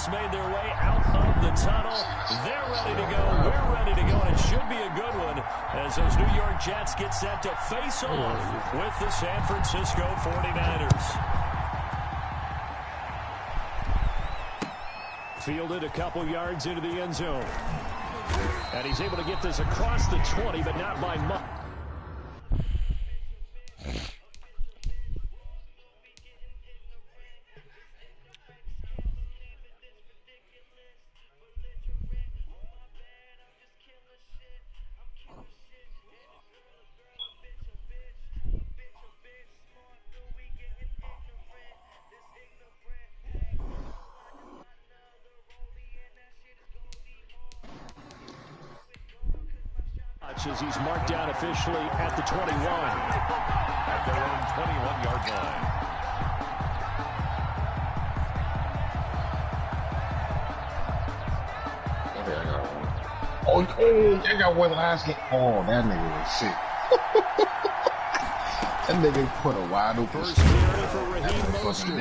Jets made their way out of the tunnel. They're ready to go. We're ready to go, and it should be a good one as those New York Jets get set to face off with the San Francisco 49ers. Fielded a couple yards into the end zone. And he's able to get this across the 20, but not by much. As he's marked down officially at the 21. At their own 21-yard line. Okay, I got one. Oh, I got one last game. Oh, that nigga was sick. That nigga put a wide open First carry for Raheem Mostert.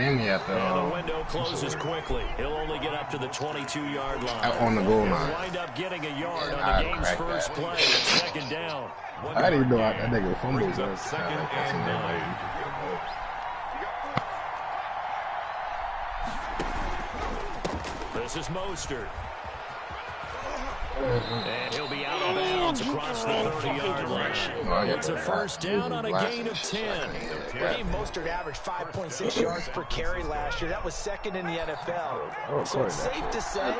And the window closes quickly. He'll only get up to the 22-yard line. Out on the goal line. He'll wind up getting a yard on the game's first play. Second down. I didn't know that nigga fumbled. Second and 9. This is Mostert. And he'll be out of bounds across the 30-yard line. It's a first down on a gain of 10. Raheem Mostert averaged 5.6 yards per carry last year. That was second in the NFL. So it's safe to say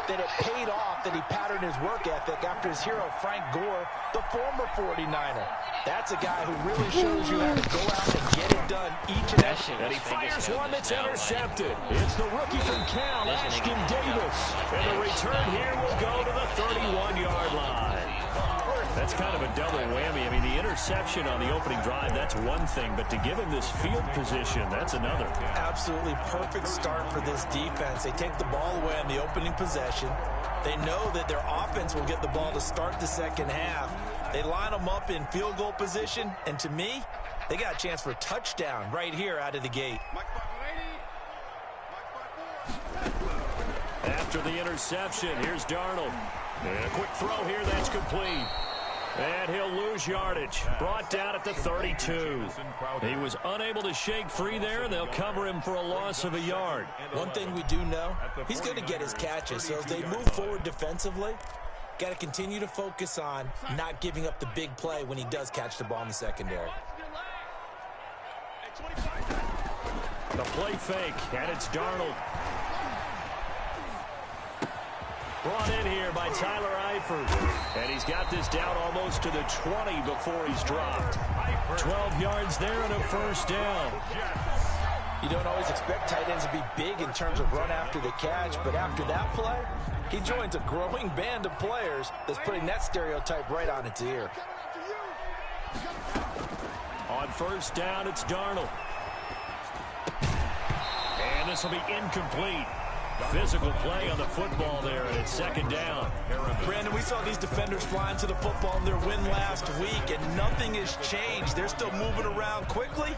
that it paid off that he patterned his work ethic after his hero Frank Gore, the former 49er. That's a guy who really shows you how to go out and get it done each and every. And he fires one that's intercepted. It's the rookie from Cal, Ashton Davis. And the return here will go to the 31-yard line. That's kind of a double whammy. I mean, the interception on the opening drive, that's one thing. But to give him this field position, that's another. Absolutely perfect start for this defense. They take the ball away on the opening possession. They know that their offense will get the ball to start the second half. They line them up in field goal position. And to me, they got a chance for a touchdown right here out of the gate. After the interception, here's Darnold. And a quick throw here, that's complete. And he'll lose yardage. Brought down at the 32. He was unable to shake free there, and they'll cover him for a loss of a yard. One thing we do know, he's going to get his catches. So as they move forward defensively, got to continue to focus on not giving up the big play when he does catch the ball in the secondary. The play fake, and it's Darnold. Brought in here by Tyler Eifert. And he's got this down almost to the 20 before he's dropped. 12 yards there and a first down. You don't always expect tight ends to be big in terms of run after the catch, but after that play, he joins a growing band of players that's putting that stereotype right on its ear. On first down, it's Darnold. And this will be incomplete. Physical play on the football there, and it's second down. Brandon, we saw these defenders flying to the football in their win last week, and nothing has changed. They're still moving around quickly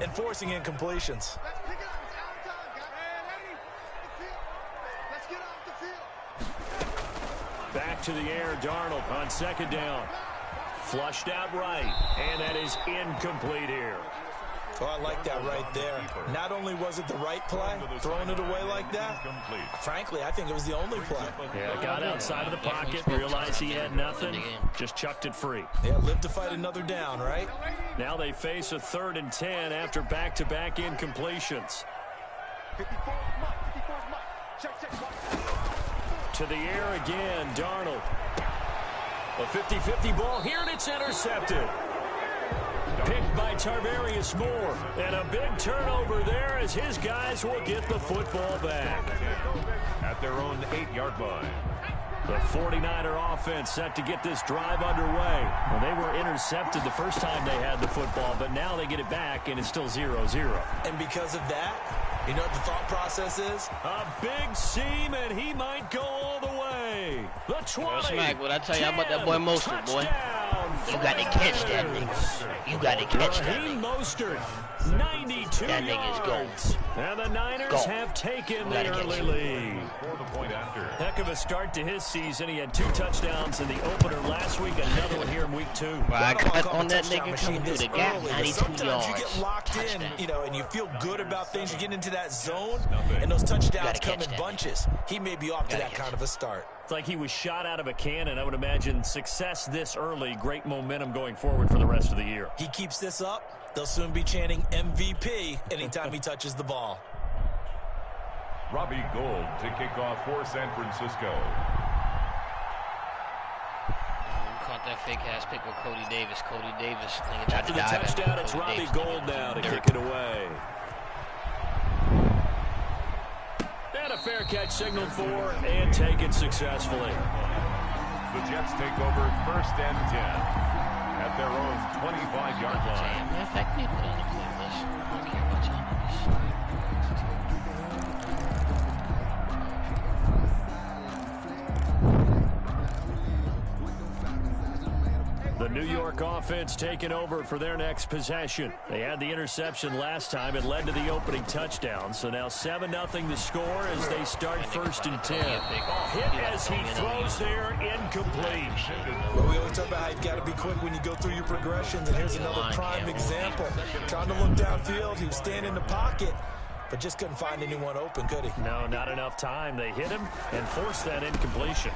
and forcing incompletions. Back to the air, Darnold on second down. Flushed out right, and that is incomplete here. Oh, I like that right there. Not only was it the right play, throwing it away like that, frankly, I think it was the only play. Yeah, got outside of the pocket, realized he had nothing, just chucked it free. Yeah, live to fight another down, right? Now they face a 3rd and 10 after back-to-back incompletions. To the air again, Darnold. A 50-50 ball here, and it's intercepted. Picked by Tarvarius Moore. And a big turnover there as his guys will get the football back. At their own 8-yard line. The 49er offense set to get this drive underway. Well, they were intercepted the first time they had the football, but now they get it back, and it's still 0-0. And because of that, You know what the thought process is? A big seam, and he might go all the way. The 20. Smack, what I tell you about that boy Mostert, boy? You got to catch that nigga. You got to catch that nigga. Mostert, 92 that nigga's yards. And the Niners have taken the early lead. Heck of a start to his season. He had 2 touchdowns in the opener last week, another one here in week 2. Well, I got on that nigga coming through the gap, 92 sometimes yards. you get locked in, you know, and you feel good about things. You get into that zone, and those touchdowns come in bunches. He may be off to that kind of a start. It's like he was shot out of a cannon. I would imagine success this early, great momentum going forward for the rest of the year. He keeps this up, they'll soon be chanting MVP anytime he touches the ball. Robbie Gould to kick off for San Francisco. Caught that fake ass pick with Cody Davis. Cody Davis. After the touchdown, it's Robbie Gould now to kick it away. And a fair catch signaled for and taken successfully. The Jets take over 1st and 10 at their own 25-yard line. Matter of fact, we put on the playlist. I don't care what time it is. The New York offense taking over for their next possession. They had the interception last time. It led to the opening touchdown. So now 7-0 the score as they start 1st and 10. Hit as he throws there, incomplete. Well, we always talk about how you've got to be quick when you go through your progressions, and here's another prime example. Trying to look downfield, he was standing in the pocket, but just couldn't find anyone open, could he? No, not enough time. They hit him and forced that incompletion.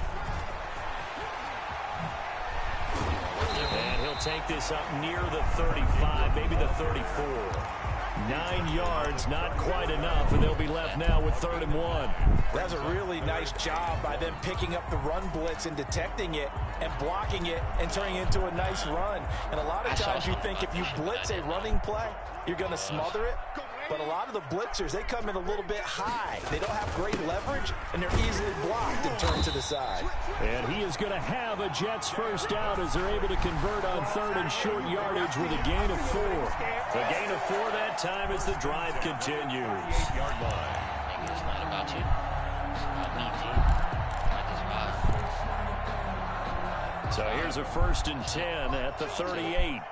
And he'll take this up near the 35, maybe the 34. 9 yards, not quite enough, and they'll be left now with 3rd and 1. That's a really nice job by them picking up the run blitz and detecting it and blocking it and turning it into a nice run. And a lot of times you think if you blitz a running play, you're going to smother it. But a lot of the blitzers, they come in a little bit high. They don't have great leverage, and they're easily blocked and turned to the side. And he is going to have a Jets first down as they're able to convert on 3rd and short yardage with a gain of 4. The gain of 4 that time as the drive continues. 8-yard line. It's not about you. It's about me, G. I just So here's a 1st and 10 at the 38.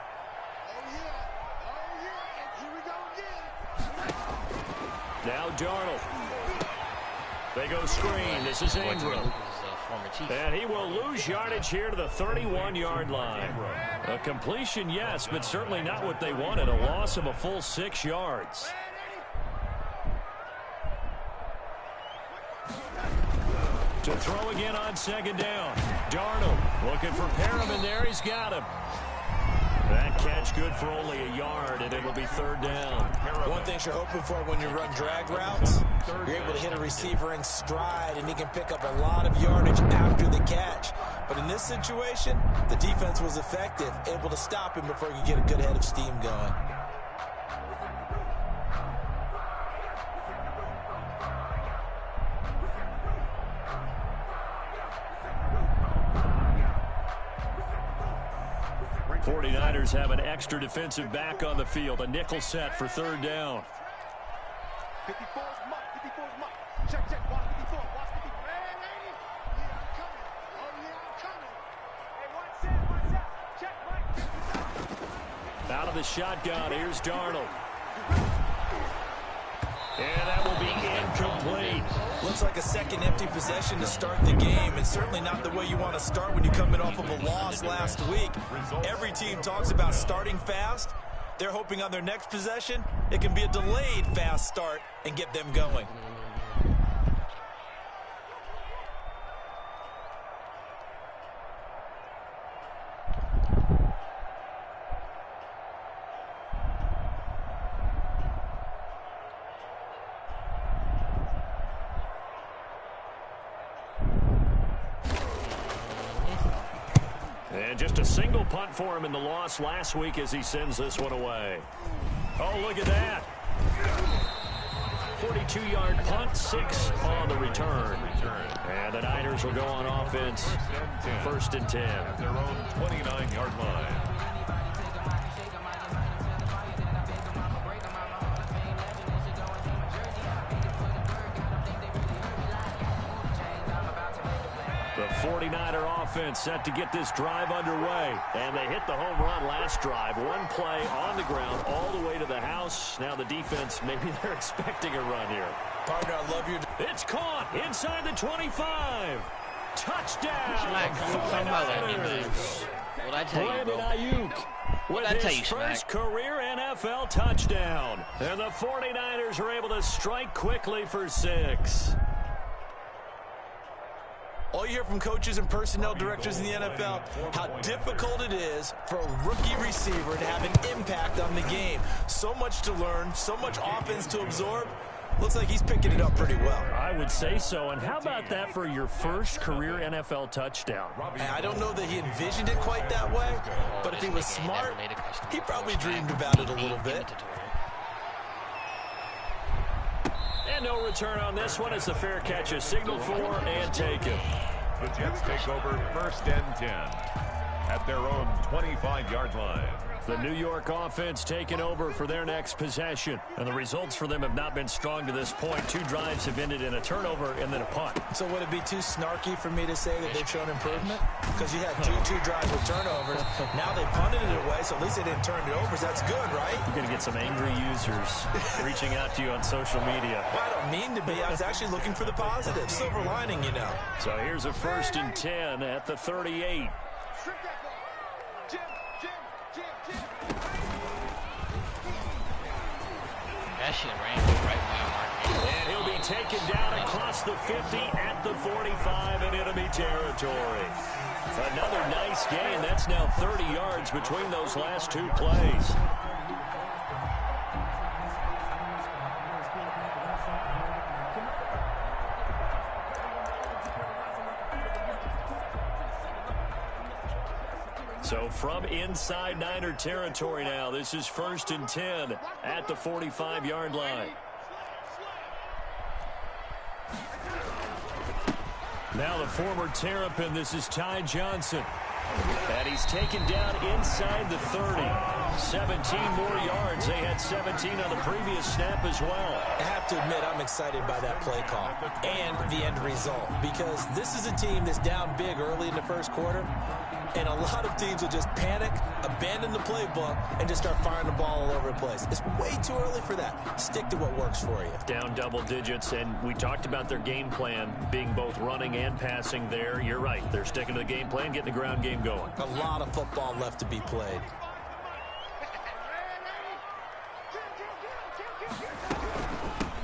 Now Darnold. They go screen. This is Ingram. And he will lose yardage here to the 31-yard line. A completion, yes, but certainly not what they wanted. A loss of a full 6 yards. To throw again on 2nd down. Darnold looking for Perriman there. He's got him. That catch good for only a yard, and it'll be 3rd down. One thing you're hoping for when you run drag routes, you're able to hit a receiver in stride, and he can pick up a lot of yardage after the catch. But in this situation, the defense was effective, able to stop him before he could get a good head of steam going. '49ers have an extra defensive back on the field. A nickel set for 3rd down. 54's mark. 54's mark. Check, check. Watch 54. Watch 54. Hey, lady. Yeah, I'm coming. Oh, yeah, I'm coming. Hey, watch out. Check, right. Out of the shotgun, here's Darnold. And that will be incomplete. Looks like a second empty possession to start the game. It's certainly not the way you want to start when you're coming off of a loss last week. Every team talks about starting fast. They're hoping on their next possession, it can be a delayed fast start and get them going. And just a single punt for him in the loss last week as he sends this one away. Oh, look at that. 42-yard punt, 6 on the return. And the Niners will go on offense, 1st and 10. At their own 29-yard line. 49er offense set to get this drive underway. And they hit the home run last drive. One play on the ground all the way to the house. Now the defense, maybe they're expecting a run here. Partner, I love your... It's caught inside the 25. Touchdown. Smack, come holler at me, man. What I tell you, bro? Ayuk with I tell his you, first Smack? career NFL touchdown. And the 49ers are able to strike quickly for 6. All you hear from coaches and personnel directors in the NFL, how difficult it is for a rookie receiver to have an impact on the game. So much to learn, so much offense to absorb. Looks like he's picking it up pretty well. I would say so. And how about that for your first career NFL touchdown? And I don't know that he envisioned it quite that way, but if he was smart, he probably dreamed about it a little bit. And no return on this one. It's a fair catch, a signal for and taken. The Jets take over 1st and 10 at their own 25-yard line. The New York offense taking over for their next possession. And the results for them have not been strong to this point. 2 drives have ended in a turnover and then a punt. So would it be too snarky for me to say that they've shown improvement? Because you had two drives with turnovers. Now they punted it away, so at least they didn't turn it over. So that's good, right? You're going to get some angry users reaching out to you on social media. Well, I don't mean to be. I was actually looking for the positive. Silver lining, you know. So here's a 1st and 10 at the 38. That shit ran right by Mark. And he'll be taken down across the 50 at the 45 in enemy territory. Another nice gain. That's now 30 yards between those last 2 plays. So from inside Niner territory now, this is 1st and 10 at the 45-yard line. Now the former Terrapin, this is Ty Johnson. And he's taken down inside the 30. 17 more yards. They had 17 on the previous snap as well. I have to admit, I'm excited by that play call and the end result, because this is a team that's down big early in the first quarter, and a lot of teams will just panic, abandon the playbook, and just start firing the ball all over the place. It's way too early for that. Stick to what works for you. Down double digits, and we talked about their game plan being both running and passing there. You're right. They're sticking to the game plan, getting the ground game going. A lot of football left to be played.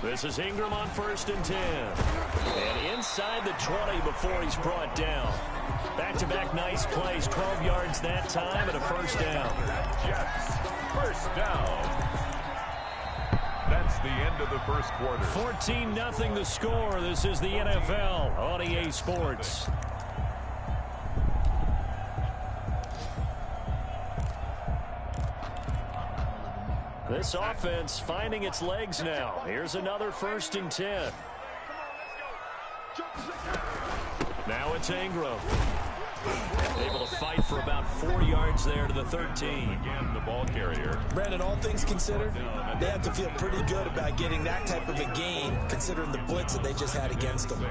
This is Ingram on 1st and 10. And inside the 20 before he's brought down. Back-to-back nice plays. 12 yards that time and a 1st down. Jets, 1st down. That's the end of the first quarter. 14-0 the score. This is the NFL on EA Sports. This offense finding its legs now. Here's another 1st and 10. Now it's Ingram. Able to fight for about 4 yards there to the 13. Again, the ball carrier. Brandon, all things considered, they have to feel pretty good about getting that type of a gain, considering the blitz that they just had against them.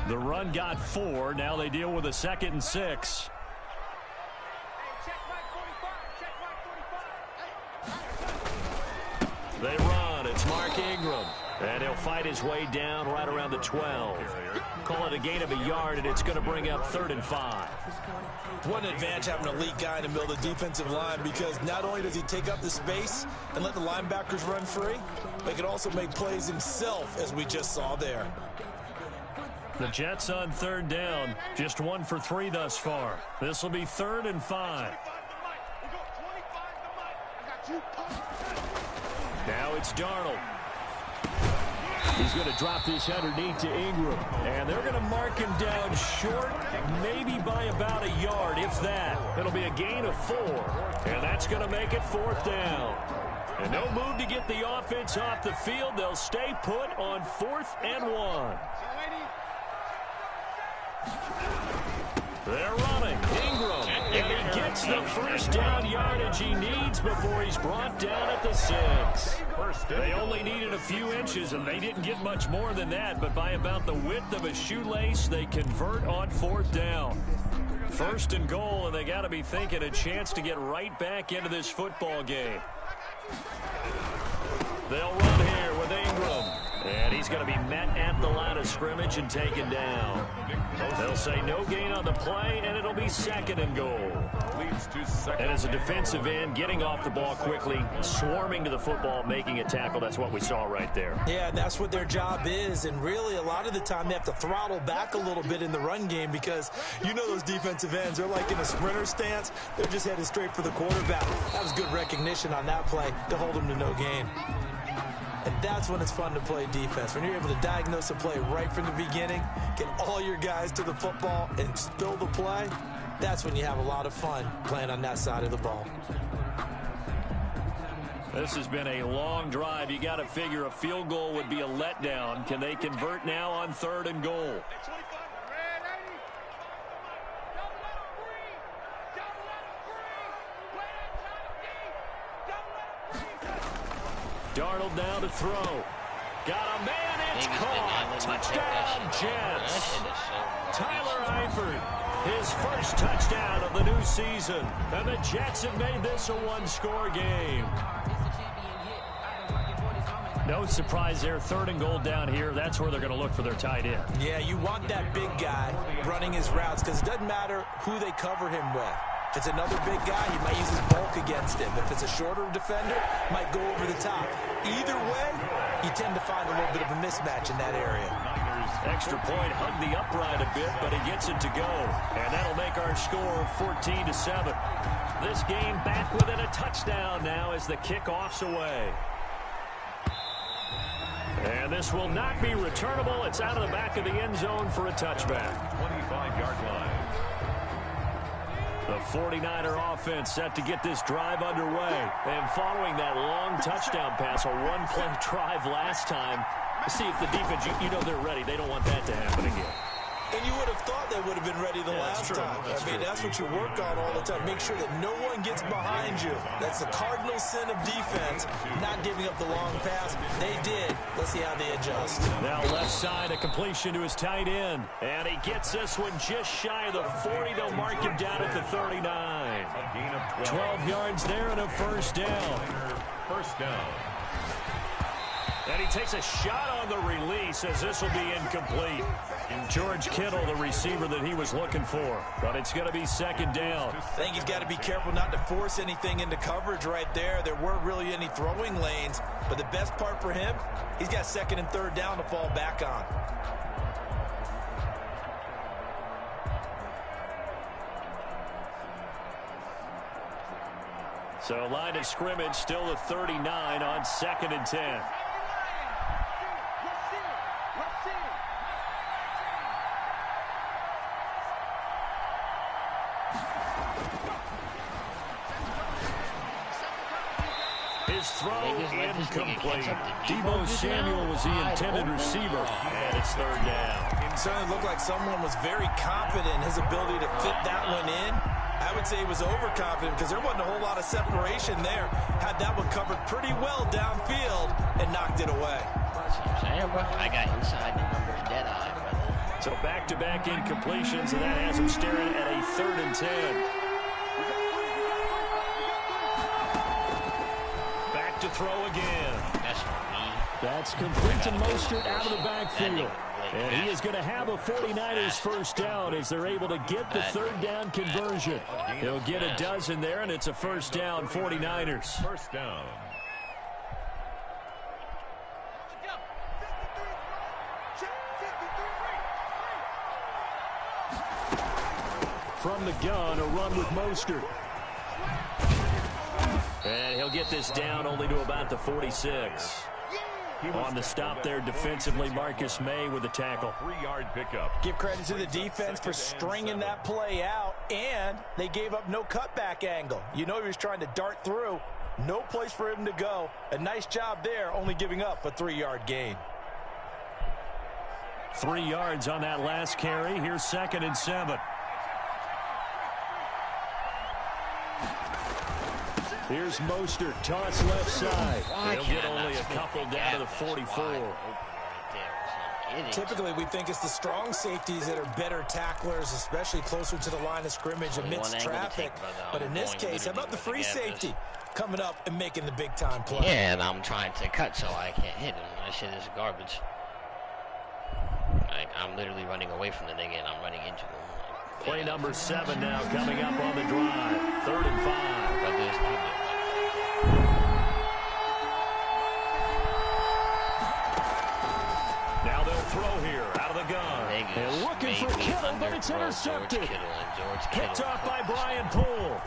The run got 4. Now they deal with a 2nd and 6. They run. It's Mark Ingram. And he'll fight his way down right around the 12. Call it a gain of a yard, and it's going to bring up 3rd and 5. What an advantage having an elite guy in the middle of the defensive line, because not only does he take up the space and let the linebackers run free, but he can also make plays himself, as we just saw there. The Jets on 3rd down. Just 1 for 3 thus far. This will be 3rd and 5. Now it's Darnold. He's going to drop this underneath to Ingram. And they're going to mark him down short, maybe by about a yard, if that. It'll be a gain of 4. And that's going to make it 4th down. And no move to get the offense off the field. They'll stay put on 4th and 1. They're running. Ingram. And he gets the 1st down yardage he needs before he's brought down at the 6. 1st They only needed a few inches, and they didn't get much more than that, but by about the width of a shoelace, they convert on 4th down. 1st and goal, and they got to be thinking a chance to get right back into this football game. They'll run here with Ingram. And he's going to be met at the line of scrimmage and taken down. They'll say no gain on the play, and it'll be 2nd and goal. And as a defensive end, getting off the ball quickly, swarming to the football, making a tackle, that's what we saw right there. Yeah, that's what their job is. And really, a lot of the time, they have to throttle back a little bit in the run game because you know those defensive ends, they're like in a sprinter stance. They're just headed straight for the quarterback. That was good recognition on that play to hold them to no gain. And that's when it's fun to play defense. When you're able to diagnose a play right from the beginning, get all your guys to the football, and spill the play, that's when you have a lot of fun playing on that side of the ball. This has been a long drive. You got to figure a field goal would be a letdown. Can they convert now on 3rd and goal? Darnold now to throw. Got a man, it's caught. Touchdown, Jets. Tyler Eifert, his first touchdown of the new season. And the Jets have made this a one-score game. No surprise there, 3rd and goal down here. That's where they're going to look for their tight end. Yeah, you want that big guy running his routes because it doesn't matter who they cover him with. If it's another big guy, he might use his bulk against him. If it's a shorter defender, might go over the top. Either way, you tend to find a little bit of a mismatch in that area. Extra point, hug the upright a bit, but he gets it to go. And that'll make our score 14-7. This game back within a touchdown now as the kickoff's away. And this will not be returnable. It's out of the back of the end zone for a touchback. 25-yard line. The 49er offense set to get this drive underway. And following that long touchdown pass, a one-play drive last time, see if the defense, you know they're ready. They don't want that to happen again. And you would have thought they would have been ready the last time. That's what you work on all the time. Make sure that no one gets behind you. That's the cardinal sin of defense, not giving up the long pass. They did. Let's see how they adjust. Now left side, a completion to his tight end. And he gets this one just shy of the 40. They'll mark him down at the 39. 12 yards there and a first down. First down. And he takes a shot on the release as this will be incomplete. George Kittle, the receiver that he was looking for. But it's going to be 2nd down. I think he's got to be careful not to force anything into coverage right there. There weren't really any throwing lanes. But the best part for him, he's got 2nd and 3rd down to fall back on. So line of scrimmage still the 39 on 2nd and 10. His throw incomplete. Debo Samuel was the intended receiver, and it's 3rd down. It certainly looked like someone was very confident in his ability to fit that one in. I would say he was overconfident because there wasn't a whole lot of separation there. Had that one covered pretty well downfield and knocked it away. That's what I'm saying, bro. I got inside the numbers dead eye, brother. So back-to-back incompletions, and that has him staring at a 3rd and 10. To throw again. That's me. That's complete to Mostert out of the backfield. And he is going to have a 49ers first down as they're able to get the 3rd down conversion. He'll get a dozen there, and it's a first down, 49ers. First down. From the gun, a run with Mostert. And he'll get this down only to about the 46. On the stop there defensively, Marcus May with the tackle. 3-yard pickup. Give credit to the defense for stringing that play out, and they gave up no cutback angle. You know he was trying to dart through. No place for him to go. A nice job there, only giving up a 3-yard gain. 3 yards on that last carry. Here's 2nd and 7. Here's Mostert, toss left side. He'll get only a couple down to the 44. Typically, we think it's the strong safeties that are better tacklers, especially closer to the line of scrimmage amidst traffic. But in this case, how about the free safety coming up and making the big-time play? Yeah, and I'm trying to cut so I can't hit him. That shit is garbage. Like, I'm literally running away from the nigga, and I'm running into him. Like, play number 7 now coming up on the drive. 3rd and 5. Brother, it's not good. Now they'll throw here out of the gun. They're looking for Kittle, but it's intercepted. Picked off by Brian Poole.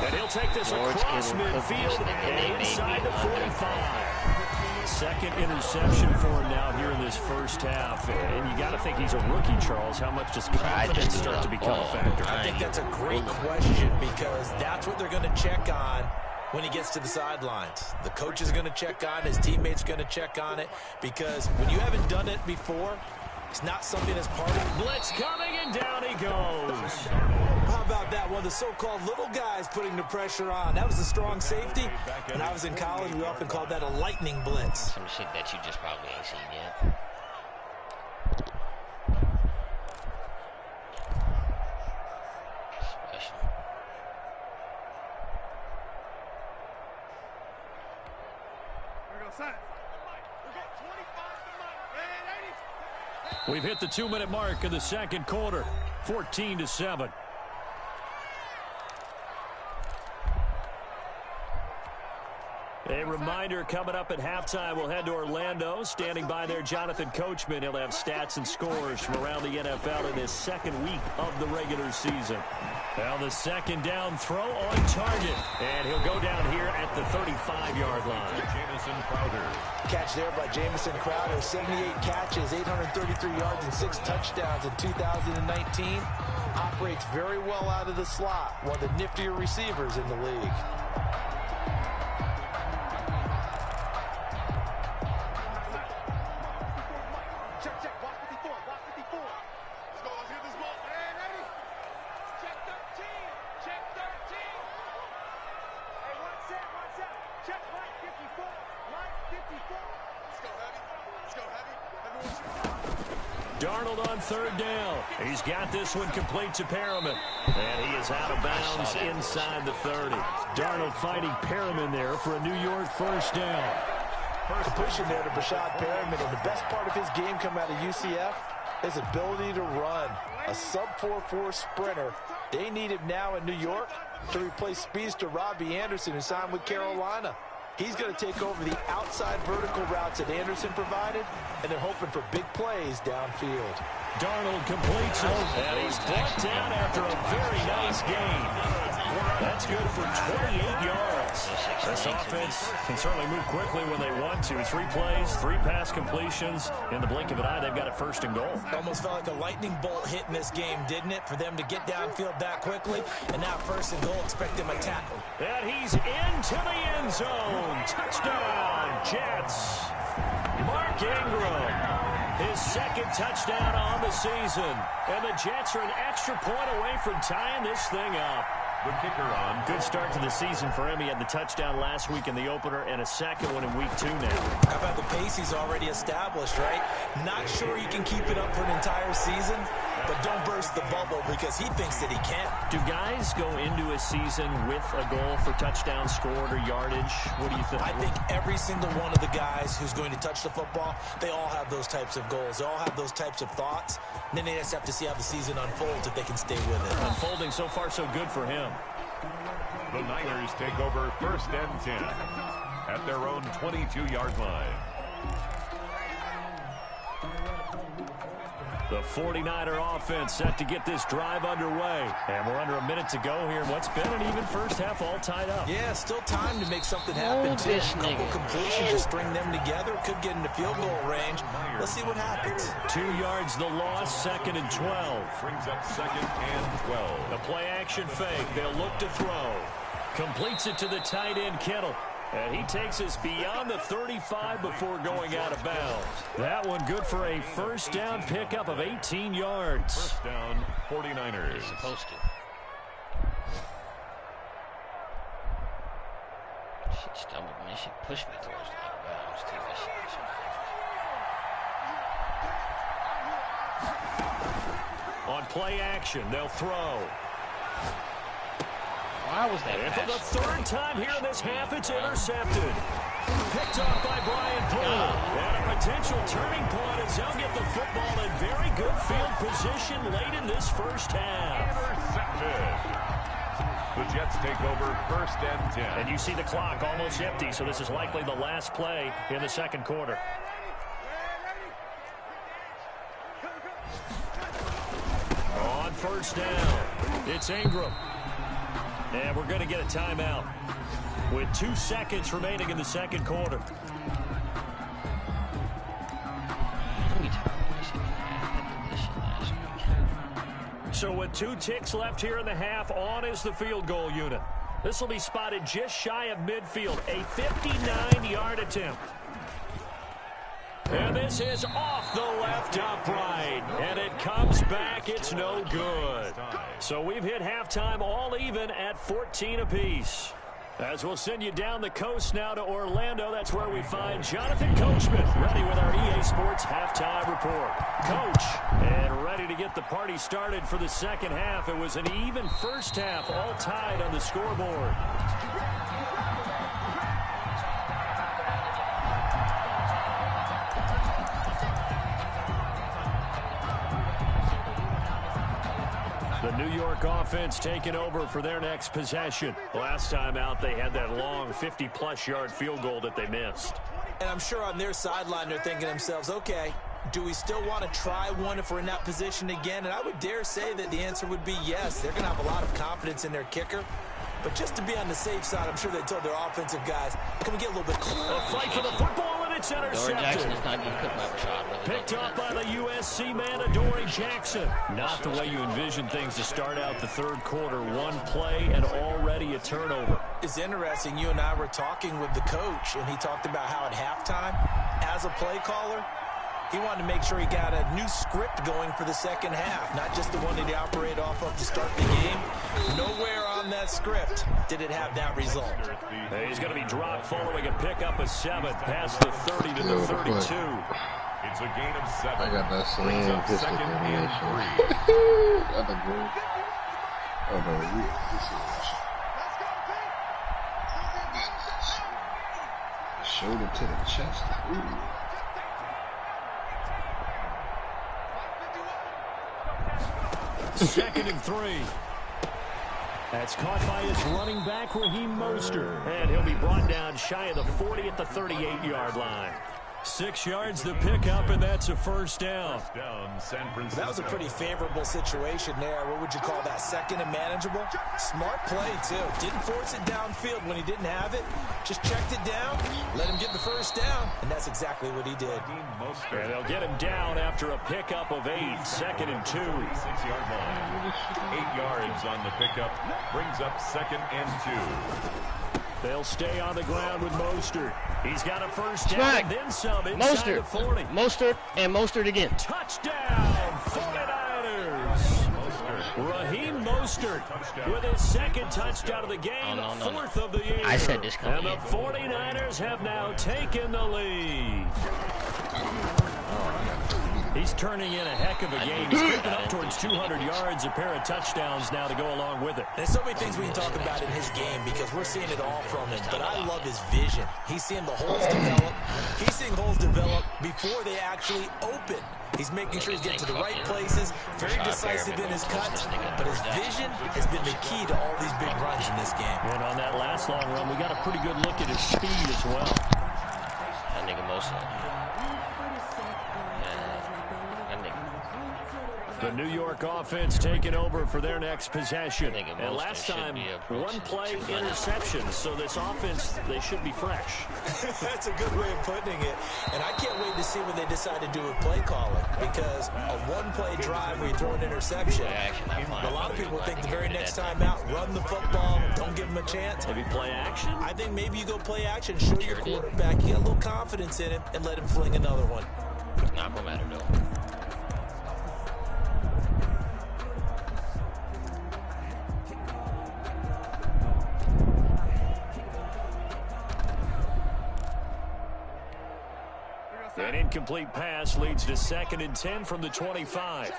And he'll take this across midfield and inside the 45. Second interception for him now here in this first half. And you got to think he's a rookie, Charles. How much does confidence start to become a factor? I think that's a great question because that's what they're going to check on when he gets to the sidelines. The coach is going to check on it. His teammates going to check on it because when you haven't done it before, it's not something that's part of it. Blitz coming, and down he goes. How about that? One of the so-called little guys putting the pressure on. That was a strong safety. When I was in college, we often called that a lightning blitz. Some shit that you just probably ain't seen yet. Special. We're going to set. We got 25 to Mike. We've hit the 2-minute mark of the second quarter. 14-7. A reminder coming up at halftime, we'll head to Orlando. Standing by there, Jonathan Coachman. He'll have stats and scores from around the NFL in this second week of the regular season. Now the second down throw on target. And he'll go down here at the 35-yard line. Jamison Crowder. Catch there by Jamison Crowder. 78 catches, 833 yards, and 6 touchdowns in 2019. Operates very well out of the slot. One of the niftier receivers in the league. Darnold on third down. He's got this one complete to Perriman. And he is out of bounds inside the 30. Darnold finding Perriman there for a New York first down. Completion there to Brashad Perriman. And the best part of his game coming out of UCF, his ability to run. A sub-4.4 sprinter. They need him now in New York to replace speedster Robbie Anderson, who signed with Carolina. He's going to take over the outside vertical routes that Anderson provided, and they're hoping for big plays downfield. Darnold completes it, and he's brought down after a very nice gain. That's good for 28 yards. This offense can certainly move quickly when they want to. 3 plays, 3 pass completions. In the blink of an eye, they've got it first and goal. Almost felt like a lightning bolt hit in this game, didn't it? For them to get downfield that quickly. And now first and goal, expect him a tackle. And he's into the end zone. Touchdown, Jets. Mark Ingram, his second touchdown on the season. And the Jets are an extra point away from tying this thing up. The kicker on. Good start to the season for him. He had the touchdown last week in the opener and a second one in week 2 now. How about the pace he's already established, right? Not sure he can keep it up for an entire season, but don't burst the bubble because he thinks that he can. Do guys go into a season with a goal for touchdowns scored or yardage? What do you think? I think every single one of the guys who's going to touch the football, they all have those types of goals. They all have those types of thoughts. And then they just have to see how the season unfolds if they can stay with it. Unfolding so far so good for him. The Niners take over 1st and 10 at their own 22-yard line. The 49er offense set to get this drive underway. And we're under a minute to go here. What's been an even first half all tied up. Yeah, still time to make something happen. Too. A couple completions to string them together. Could get into field goal range. Let's see what happens. 2 yards the loss, 2nd and 12. Brings up 2nd and 12. The play action fake. They'll look to throw. Completes it to the tight end, Kittle. And he takes us beyond the 35 before going out of bounds. That one good for a first down pickup of 18 yards. First down, 49ers. He's supposed to. shit pushed me towards the bounds, too. That shit was so On play action, they'll throw. Why was that? And for the third time here in this half, it's intercepted. Picked off by Brian Poole. And a potential turning point as they'll get the football in very good field position late in this first half. Intercepted. The Jets take over 1st and 10. And you see the clock almost empty, so this is likely the last play in the second quarter. On first down, it's Ingram. And we're going to get a timeout with 2 seconds remaining in the second quarter. So with 2 ticks left here in the half, on is the field goal unit. This will be spotted just shy of midfield, a 59-yard attempt. And this is off the left upright. And it comes back. It's no good. So we've hit halftime all even at 14 apiece. As we'll send you down the coast now to Orlando, that's where we find Jonathan Coachman, ready with our EA Sports halftime report. Coach, and ready to get the party started for the second half. It was an even first half, all tied on the scoreboard. The New York offense taking over for their next possession. Last time out, they had that long 50-plus yard field goal that they missed. And I'm sure on their sideline they're thinking to themselves, okay, do we still want to try one if we're in that position again? And I would dare say that the answer would be yes. They're going to have a lot of confidence in their kicker. But just to be on the safe side, I'm sure they told their offensive guys, can we get a little bit closer? A fight for the football, and it's intercepted. Picked off by the USC man, Adoree Jackson. Not the way you envision things to start out the third quarter. One play and already a turnover. It's interesting. You and I were talking with the coach, and he talked about how at halftime, as a play caller, he wanted to make sure he got a new script going for the second half, not just the one that he operated off of to start the game. Nowhere on that script did it have that result. He's going to be dropped following a pickup of 7 past the 30 to the 32. It's a gain of 7. I got that slam biscuit animation. Got the goal. Oh, no, this is shoulder to the chest. Ooh. Second and 3. That's caught by his running back, Raheem Mostert. And he'll be brought down shy of the 40 at the 38-yard line. 6 yards to pick up, and that's a first down. San Francisco. That was a pretty favorable situation there. What would you call that? Second and manageable? Smart play, too. Didn't force it downfield when he didn't have it. Just checked it down, let him get the first down, and that's exactly what he did. And they'll get him down after a pickup of 8. Second and 2. 6-yard line. 8 yards on the pickup. Brings up second and 2. They'll stay on the ground with Mostert. He's got a first down and then some inside the 40. Mostert and Mostert again. Touchdown, 49ers. Raheem Mostert with his second touchdown of the game, fourth of the year. I said this coming. And the 49ers have now taken the lead. He's turning in a heck of a game. He's creeping up towards 200 yards, a pair of touchdowns now to go along with it. There's so many things we can talk about in his game because we're seeing it all from him. But I love his vision. He's seeing the holes develop. He's seeing holes develop before they actually open. He's making sure he's getting to the right places, very decisive in his cuts, but his vision has been the key to all these big runs in this game. And on that last long run, we got a pretty good look at his speed as well. That nigga Mostert. The New York offense taking over for their next possession. And last time, one play interception. So this offense, they should be fresh. That's a good way of putting it. And I can't wait to see what they decide to do with play calling. Because a one-play drive where you throw an interception, a lot of people think the very next time out, run the football, don't give them a chance. Maybe play action? I think maybe you go play action, show your quarterback, you got a little confidence in him, and let him fling another one. Not gonna matter, though. An incomplete pass leads to 2nd and 10 from the 25.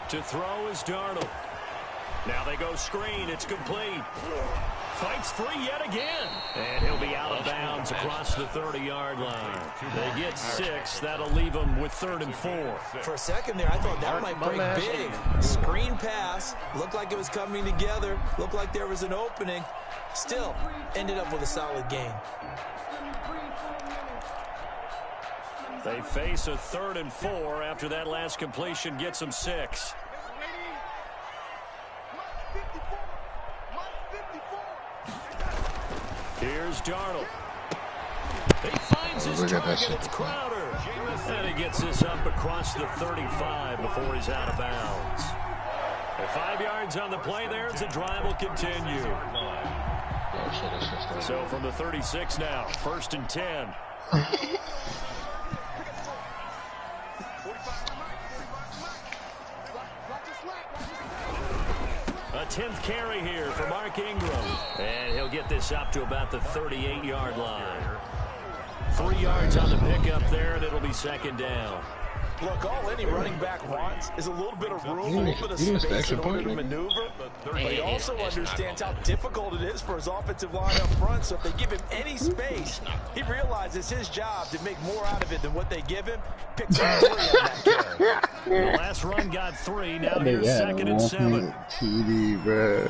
To throw is Darnold. Now they go screen. It's complete. Fights free yet again. And he'll be out of bounds across the 30-yard line. They get 6. That'll leave them with 3rd and 4. For a second there, I thought that might break big. Screen pass. Looked like it was coming together. Looked like there was an opening. Still, ended up with a solid gain. They face a 3rd and 4 after that last completion gets them 6. Here's Darnold. He finds his target. It's Crowder. And he gets this up across the 35 before he's out of bounds. 5 yards on the play there as the drive will continue. So from the 36 now, 1st and 10. A 10th carry here for Mark Ingram. And he'll get this up to about the 38-yard line. 3 yards on the pickup there, and it'll be 2nd down. Look, all any running back wants is a little bit of room, a little bit of space in order to maneuver. But he also understands how difficult it is for his offensive line up front. So if they give him any space, he realizes his job to make more out of it than what they give him. Picks up 3 on that carry. The last run got 3. Now here's 2nd and 7. TD, bro.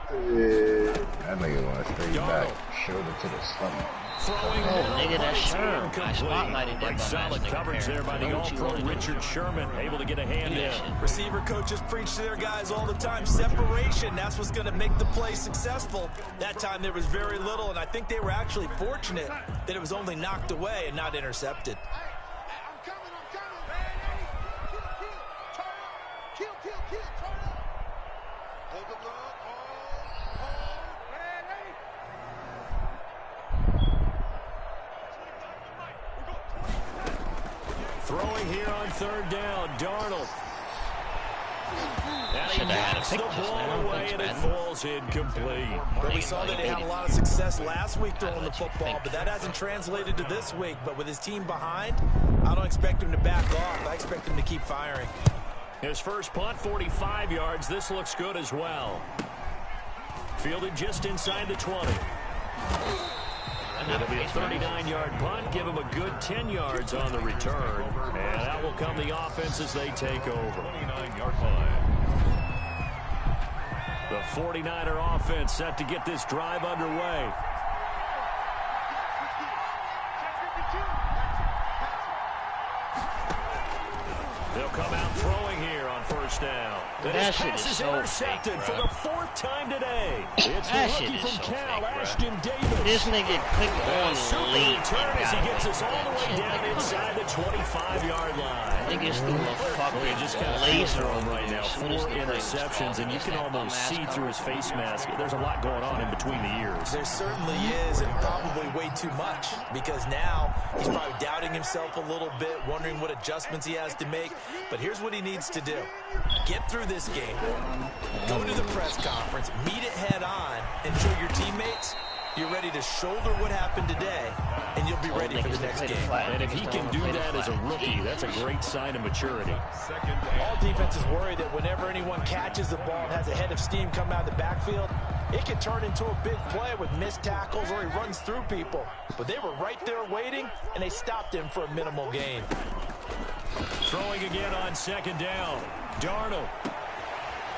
That nigga went straight back, shoulder to the stomach. Nigga, that's Sherman. I spotlighted that. Solid coverage there by the All-Pro Richard Sherman, able to get a hand in. Receiver coaches preach to their guys all the time. Separation, that's what's going to make the play successful. That time there was very little, and I think they were actually fortunate that it was only knocked away and not intercepted. Throwing here on 3rd down, Darnold. And he knocks the ball away, and it falls incomplete. But we saw that they had a lot of success last week throwing the football, but that hasn't translated to this week. But with his team behind, I don't expect him to back off. I expect him to keep firing. His first punt, 45 yards. This looks good as well. Fielded just inside the 20. It'll be a 39-yard punt. Give him a good 10 yards on the return. And that will come the offense as they take over. 29-yard line. The 49er offense set to get this drive underway. They'll come out throwing here on 1st down. That shit pass is so intercepted fake, for the 4th time today. It's the rookie from Cal, Ashton Davis. This nigga clicked on late. Turn as he gets us all the way down inside the 25-yard line. Niggas threw a fucking Just kind of laser him right now. 4 interceptions, and you can almost see through his face mask. There's a lot going on in between the ears. There certainly is, and probably way too much, because now he's probably doubting himself a little bit, wondering what adjustments he has to make. But here's what he needs to do. Get through this game. Go to the press conference, meet it head on, and show your teammates you're ready to shoulder what happened today, and you'll be ready for the next game. And if he can do that as a rookie, that's a great sign of maturity. All defenses worry that whenever anyone catches the ball and has a head of steam come out of the backfield, it can turn into a big play with missed tackles or he runs through people. But they were right there waiting, and they stopped him for a minimal gain. Throwing again on 2nd down. Darnold.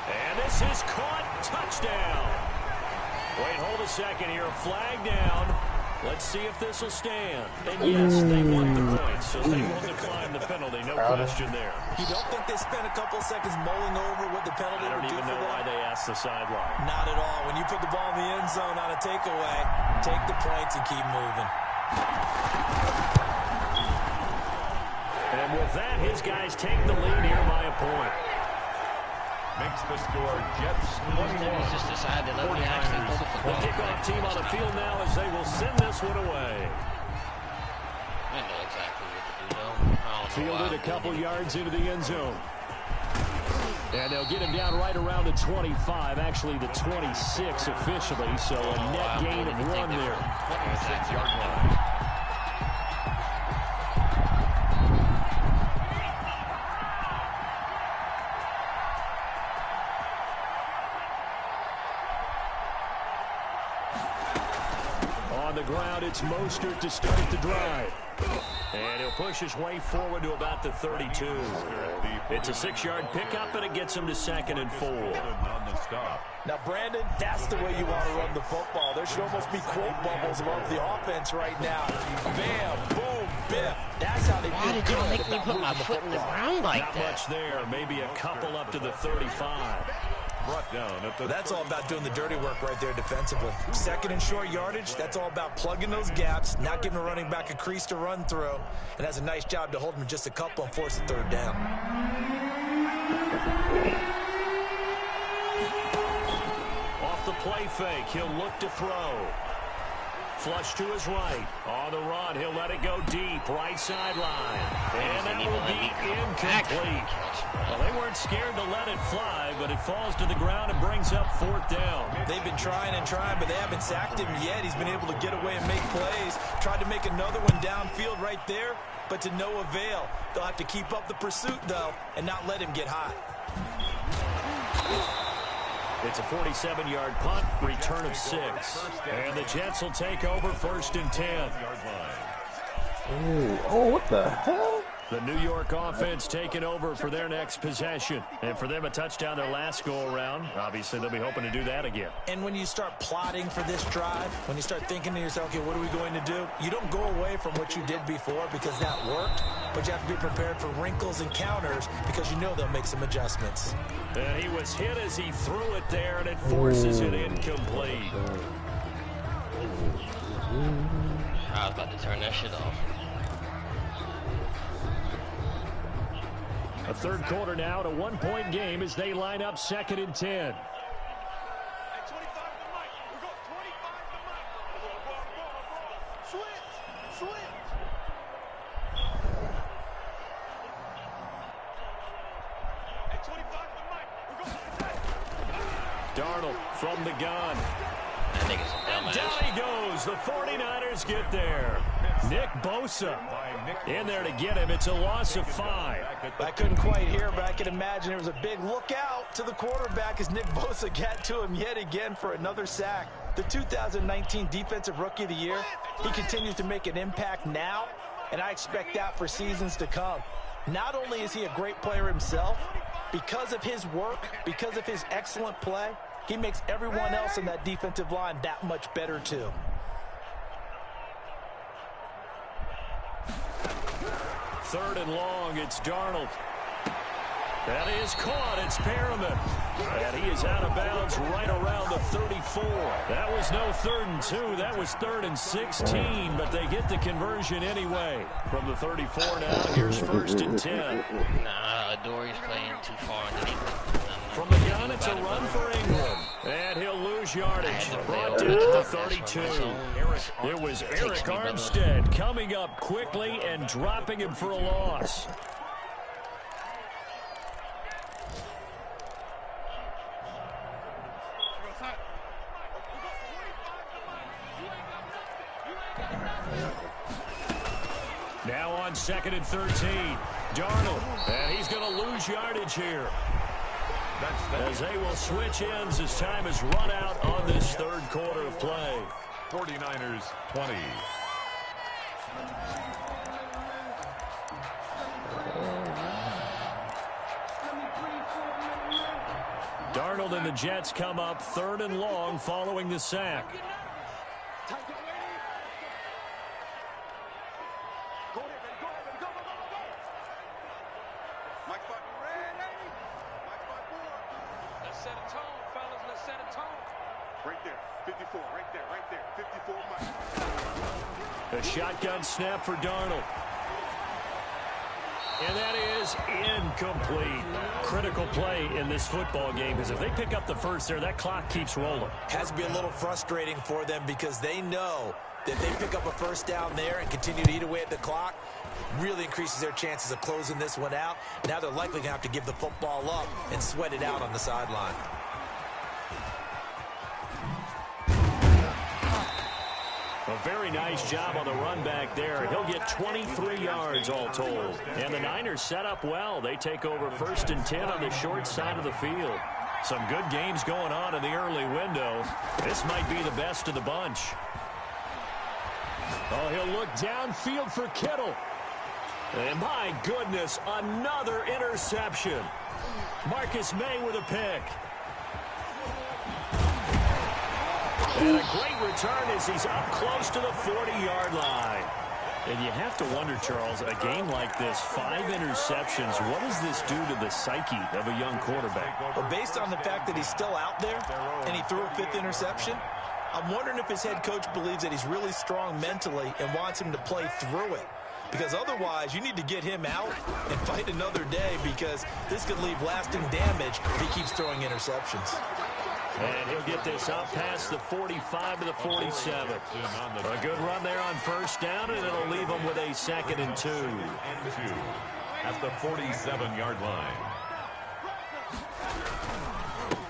And this is caught. Touchdown. Wait, hold a second here. A flag down. Let's see if this will stand. And yes, they want the points, so they will decline the penalty. No question there. You don't think they spent a couple seconds mulling over what the penalty I don't would do even for know them? why they asked the sideline. Not at all. When you put the ball in the end zone on a takeaway, take the points and keep moving. And with that, his guys take the lead here by a point. makes the score Jets 21. Just decided to let me actually throw the The football. kickoff team on the field now as they will send this one away. I know exactly what to do, though. I don't know Fielded why a couple yards into the end zone. And they'll get him down right around the 25, actually the 26 officially, so a net gain of 1 there. 26-yard line. On the ground, it's Mostert to start the drive. And he'll push his way forward to about the 32. It's a 6-yard pickup, and it gets him to 2nd and 4. On the stop. Now, Brandon, that's the way you want to run the football. There should almost be quote bubbles above the offense right now. Bam, boom, biff. That's how they Why feel did y'all good make me about put my moving foot in the football. ground like Not that? much there, maybe a couple up to the 35. Brought down at the That's all about doing the dirty work right there defensively. 2nd and short yardage, that's all about plugging those gaps, not giving a running back a crease to run through, and that's a nice job to hold him just a couple and force the 3rd down. Off the play fake, he'll look to throw. Flush to his right. On the run, he'll let it go deep, right sideline. And that will be incomplete. Well, they weren't scared to let it fly, but it falls to the ground and brings up 4th down. They've been trying and trying, but they haven't sacked him yet. He's been able to get away and make plays. Tried to make another one downfield right there, but to no avail. They'll have to keep up the pursuit, though, and not let him get hot. It's a 47-yard punt, return of 6. And the Jets will take over 1st and 10. Oh, what the hell? The New York offense taking over for their next possession. And for them, a touchdown their last go-around. Obviously, they'll be hoping to do that again. And when you start plotting for this drive, when you start thinking to yourself, okay, what are we going to do? You don't go away from what you did before because that worked, but you have to be prepared for wrinkles and counters because you know they'll make some adjustments. And he was hit as he threw it there, and it forces it incomplete. I was about to turn that shit off. A 3rd quarter now, and a 1-point game as they line up 2nd and 10. Hey, 25 to Mike. We go 25 to Mike. Switch. Hey, 25 to Mike. We go. Darnold from the gun. That nigga's a And dumbass. down he goes. The 49ers get there. Nick Bosa in there to get him. It's a loss of 5. I couldn't quite hear, but I can imagine there was a big look out to the quarterback as Nick Bosa got to him yet again for another sack. The 2019 Defensive Rookie of the Year, he continues to make an impact now, and I expect that for seasons to come. Not only is he a great player himself, because of his work, because of his excellent play, he makes everyone else in that defensive line that much better too. Third and long, it's Darnold. That is caught. It's Perriman. And he is out of bounds right around the 34. That was no 3rd and 2. That was 3rd and 16, but they get the conversion anyway. From the 34 now, here's 1st and 10. Nah, Dory's playing too far underneath. From the gun, it's a run for England. And he'll lose yardage. Brought down at the 32. It was Eric Armstead coming up quickly and dropping him for a loss. Now on 2nd and 13. Darnold. And he's going to lose yardage here. As they will switch ends as time is run out on this 3rd quarter of play. 49ers 20. Darnold and the Jets come up 3rd and long following the sack. Let's set a tone, fellas. Let's set a tone. Right there. 54. Right there. 54 Mike. A shotgun snap for Darnold. And that is incomplete. Critical play in this football game, because if they pick up the first there, that clock keeps rolling. Has to be a little frustrating for them because they know that if they pick up a first down there and continue to eat away at the clock, really increases their chances of closing this one out. Now they're likely going to have to give the football up and sweat it out on the sideline. A very nice job on the run back there. He'll get 23 yards all told. And the Niners set up well. They take over 1st and 10 on the short side of the field. Some good games going on in the early window. This might be the best of the bunch. Oh, he'll look downfield for Kittle. And my goodness, another interception. Marcus May with a pick. And a great return as he's up close to the 40-yard line. And you have to wonder, Charles, a game like this, 5 interceptions, what does this do to the psyche of a young quarterback? Well, based on the fact that he's still out there and he threw a 5th interception, I'm wondering if his head coach believes that he's really strong mentally and wants him to play through it. Because otherwise, you need to get him out and fight another day, because this could leave lasting damage if he keeps throwing interceptions. And he'll get this up past the 45 to the 47. A good run there on 1st down, and it'll leave him with a 2nd and 2. At the 47-yard line.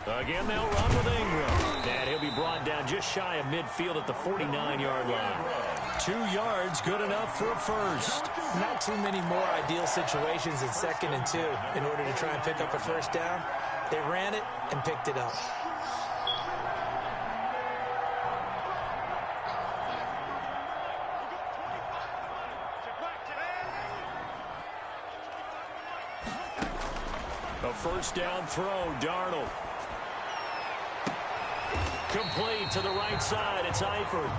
Again, they'll run with Ingram. And he'll be brought down just shy of midfield at the 49-yard line. 2 yards, good enough for a first. Not too many more ideal situations in 2nd and 2 in order to try and pick up a first down. They ran it and picked it up. A first down throw, Darnold. Complete to the right side. It's Eifert.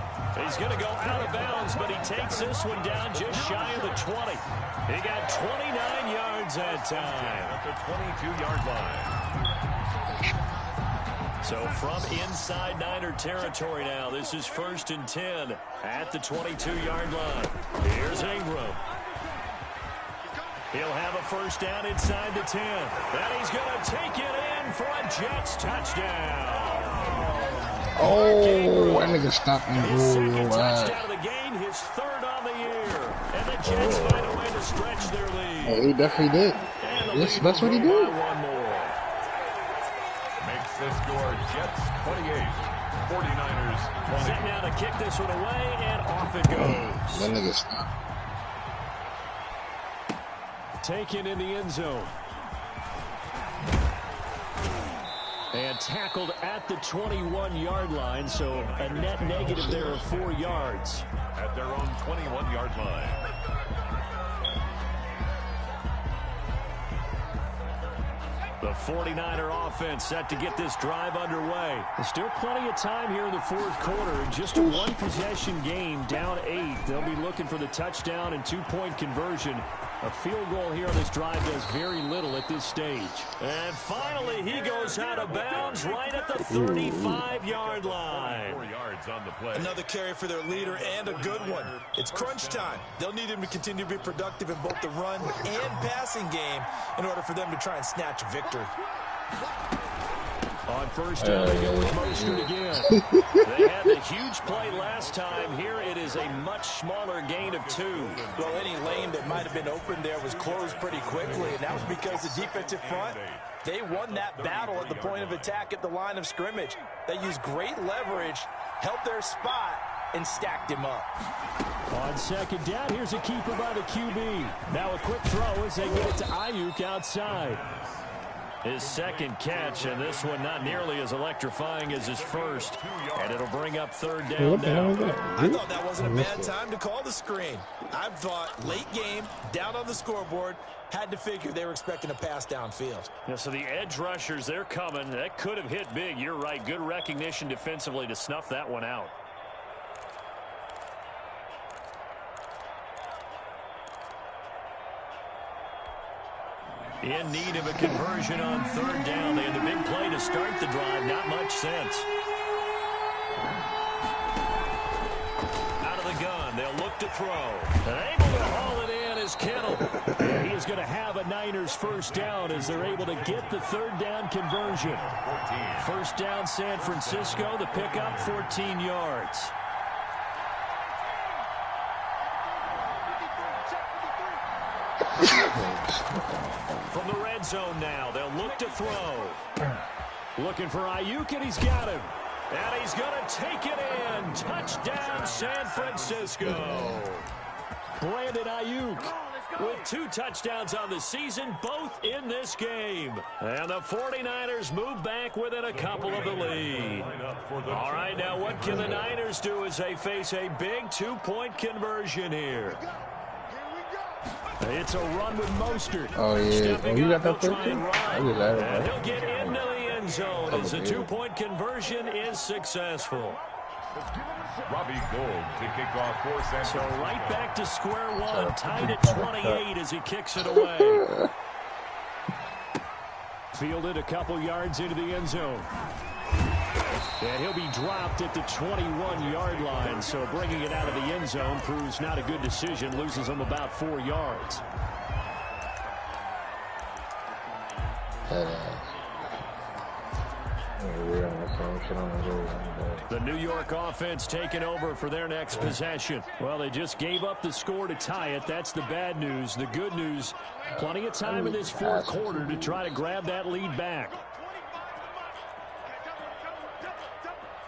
He's going to go out of bounds, but he takes this one down just shy of the 20. He got 29 yards that time. At the 22-yard line. So from inside Niner territory now, this is 1st and 10 at the 22-yard line. Here's Ingram. He'll have a first down inside the 10. And he's going to take it in for a Jets touchdown. Oh, that nigga stopped and His rolled 2nd your touchdown ass. of the game, his 3rd on the year. And the Jets find a way to stretch their lead. Oh, he definitely did. Yes, that's what he did. One more. Makes the score Jets 28, 49ers 20. Set now to kick this one away, and off it goes. That nigga stopped. Taken in the end zone. And tackled at the 21-yard line, so a net negative there of 4 yards. At their own 21-yard line. The 49er offense set to get this drive underway. There's still plenty of time here in the 4th quarter. Just a 1-possession game, down 8. They'll be looking for the touchdown and 2-point conversion. A field goal here on this drive does very little at this stage. And finally, he goes out of bounds right at the 35-yard line. 4 yards on the play. Another carry for their leader, and a good one. It's crunch time. They'll need him to continue to be productive in both the run and passing game in order for them to try and snatch a victory. On 1st down, they go with Mostert again. They had the huge play last time. Here it is a much smaller gain of 2. Well, any lane that might have been open there was closed pretty quickly, and that was because the defensive front, they won that battle at the point of attack at the line of scrimmage. They used great leverage, held their spot, and stacked him up. On 2nd down, here's a keeper by the QB. Now a quick throw as they get it to Ayuk outside. His 2nd catch, and this one not nearly as electrifying as his 1st. And it'll bring up 3rd down now. I thought that wasn't a bad time to call the screen. I thought late game, down on the scoreboard, had to figure they were expecting a pass downfield. Yeah, so the edge rushers, they're coming. That could have hit big. You're right. Good recognition defensively to snuff that one out. In need of a conversion on 3rd down. They had the big play to start the drive. Not much sense. Out of the gun. They'll look to throw. And able to haul it in, is Kittle. And he is going to have a Niners first down as they're able to get the third down conversion. First down San Francisco, the pickup 14 yards. From the red zone now, they'll look to throw. Looking for Ayuk, and he's got him. And he's going to take it in. Touchdown, San Francisco. Brandon Ayuk with 2 touchdowns on the season, both in this game. And the 49ers move back within a couple of the lead. All right, now what can the Niners do as they face a big 2-point conversion here? It's a run with Mostert. Oh, yeah. Oh, you got that 13? And he'll get into the end zone as the 2-point conversion is successful. Robbie Gould to kick off for San Francisco. So right back to square one, tied at 28 as he kicks it away. Fielded a couple yards into the end zone. And he'll be dropped at the 21-yard line, so bringing it out of the end zone proves not a good decision, loses him about 4 yards. The New York offense taking over for their next possession. Well, they just gave up the score to tie it. That's the bad news. The good news, plenty of time in this fourth quarter to try to grab that lead back.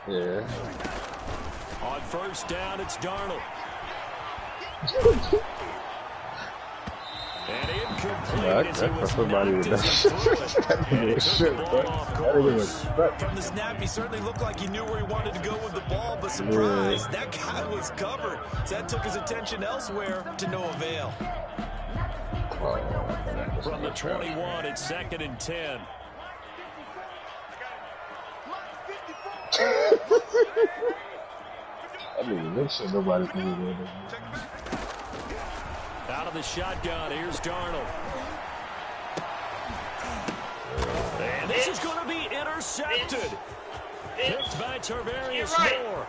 Yeah. On first down, it's Darnold. And incomplete as he was knocked as he threw it. And he took the ball off course. From the snap, he certainly looked like he knew where he wanted to go with the ball, but surprise, that guy was covered. So that took his attention elsewhere to no avail. From the 21, it's 2nd and 10. I mean, this shit nobody can do. Out of the shotgun, here's Darnold. And this is going to be intercepted. Picked by Tarvarius Moore.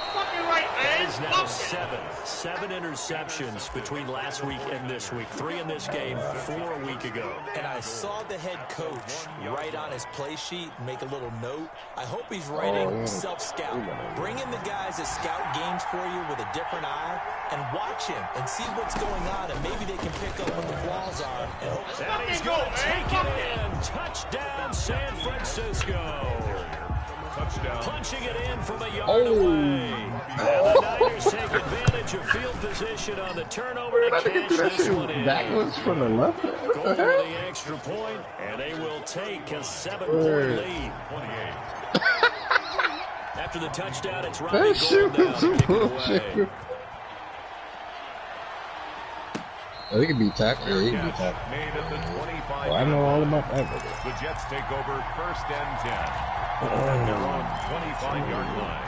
That is now 7 interceptions between last week and this week. 3 in this game, 4 a week ago. And I saw the head coach write on his play sheet, make a little note. I hope he's writing self-scout. Bring in the guys that scout games for you with a different eye and watch him and see what's going on, and maybe they can pick up what the flaws are. And he's going to take it in. Touchdown, San Francisco. Touchdown. Punching it in from a yard away. And the Niners take advantage of field position on the turnover to catch this one in. That was from the left. Go for the extra point, and they will take a 7-point lead. 28. After the touchdown, it's Robbie Gould now to kick it away. He can be tackled. Yeah, he can be tackled. Made at the 25. I know all about that. The Jets take over 1st and 10. At their own 25-yard line.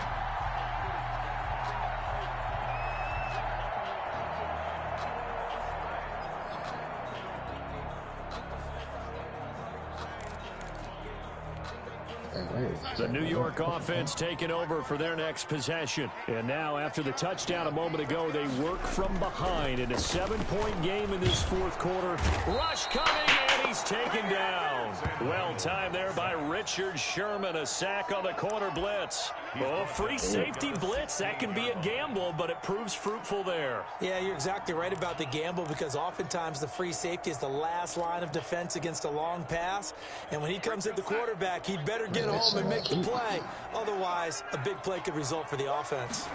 The New York offense taking over for their next possession. And now, after the touchdown a moment ago, they work from behind in a 7-point game in this fourth quarter. Rush coming, and he's taken down. Well timed there by Richard Sherman. A sack on the corner blitz. Oh, free safety blitz. That can be a gamble, but it proves fruitful there. Yeah, you're exactly right about the gamble, because oftentimes the free safety is the last line of defense against a long pass. And when he comes at the quarterback, he'd better get home and make the play. Otherwise, a big play could result for the offense.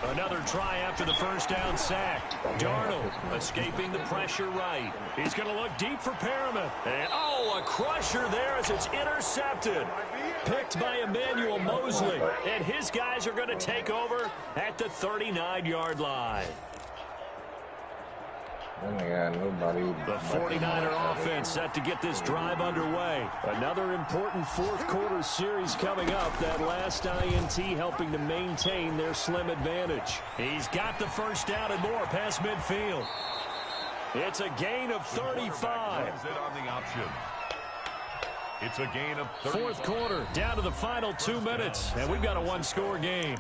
Another try after the first down sack. Darnold escaping the pressure right. He's going to look deep for Perriman. And, a crusher there as it's intercepted. Picked by Emmanuel Mosley. And his guys are going to take over at the 39-yard line. The 49er offense set to get this drive underway. Another important fourth quarter series coming up. That last INT helping to maintain their slim advantage. He's got the first down and more past midfield. It's a gain of 35. It's a gain of 35. Fourth quarter, down to the final 2 minutes, and we've got a one-score game.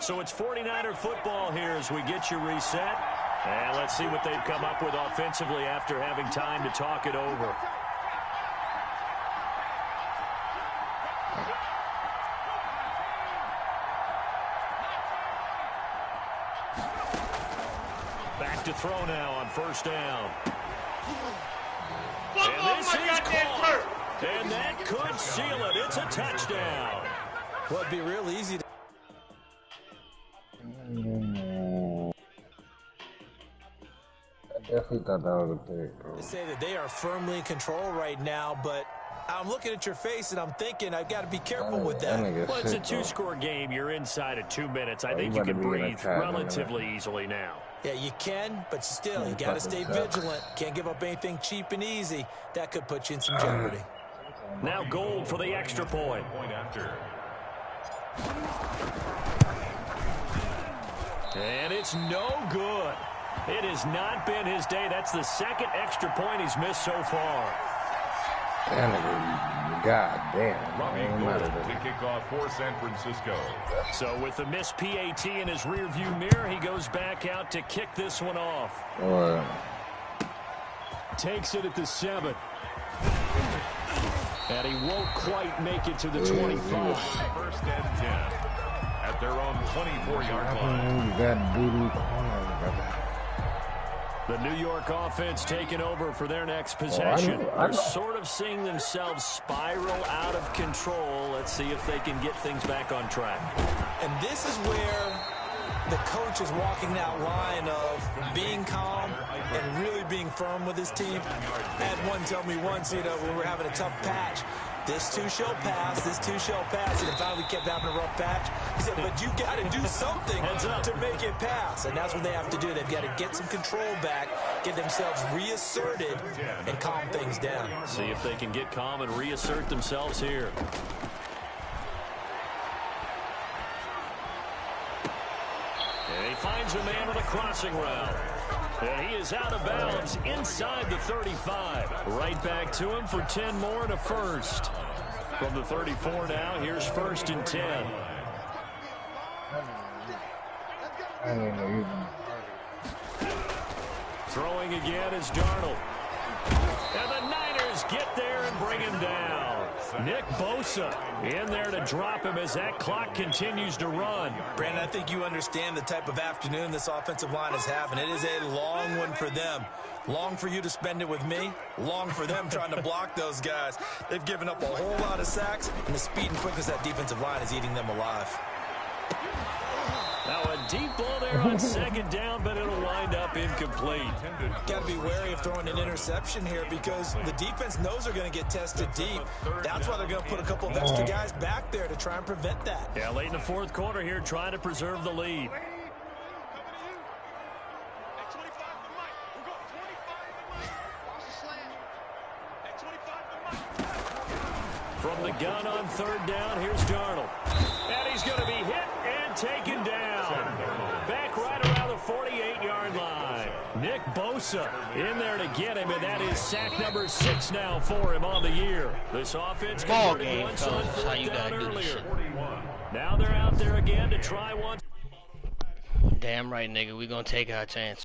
So it's 49er football here as we get you reset. And let's see what they've come up with offensively after having time to talk it over. Back to throw now on first down. And this is caught. And that could seal it. It's a touchdown. Well, it'd be real easy to... I definitely thought that was a pick, bro. They say that they are firmly in control right now, but I'm looking at your face and I'm thinking I've got to be careful with that. Well, it's a two-score game. You're inside of 2 minutes. I think you can breathe relatively easily now. Yeah, you can, but still, you got to stay vigilant. Can't give up anything cheap and easy. That could put you in some jeopardy. Now Gold for the extra point. And it's no good. It has not been his day. That's the second extra point he's missed so far. God damn. To kick off for San Francisco. So with the missed PAT in his rearview mirror, he goes back out to kick this one off. Takes it at the 7. And he won't quite make it to the 25. First and 10 at their own 24-yard line. You got doo-doo corner. The New York offense taking over for their next possession. They're sort of seeing themselves spiral out of control. Let's see if they can get things back on track. And this is where the coach is walking that line of being calm and really being firm with his team. I had one tell me once, when we were having a tough patch, this too shall pass, this too shall pass. And finally we kept having a rough patch. He said, but you got to do something to make it pass. And that's what they have to do. They've got to get some control back, get themselves reasserted, and calm things down. See if they can get calm and reassert themselves here. And he finds a man on a crossing route. And he is out of bounds inside the 35. Right back to him for 10 more and a first. From the 34 now, here's first and 10. Throwing again is Darnold. And the Niners get there and bring him down. Nick Bosa in there to drop him as that clock continues to run. Brandon, I think you understand the type of afternoon this offensive line is having. It is a long one for them. Long for you to spend it with me. Long for them trying to block those guys. They've given up a whole lot of sacks, and the speed and quickness of that defensive line is eating them alive. Now a deep ball there on second down, but it'll wind up incomplete. Got to be wary of throwing an interception here because the defense knows they're going to get tested deep. That's why they're going to put a couple of extra guys back there to try and prevent that. Yeah, late in the fourth quarter here, trying to preserve the lead. From the gun on third down, here's Darnold. And he's going to be hit and taken down. Back right around the 48-yard line. Nick Bosa in there to get him, and that is sack number 6 now for him on the year. This offense converted once on fourth down earlier. Now they're out there again to try once. Damn right, nigga. We gonna take our chance.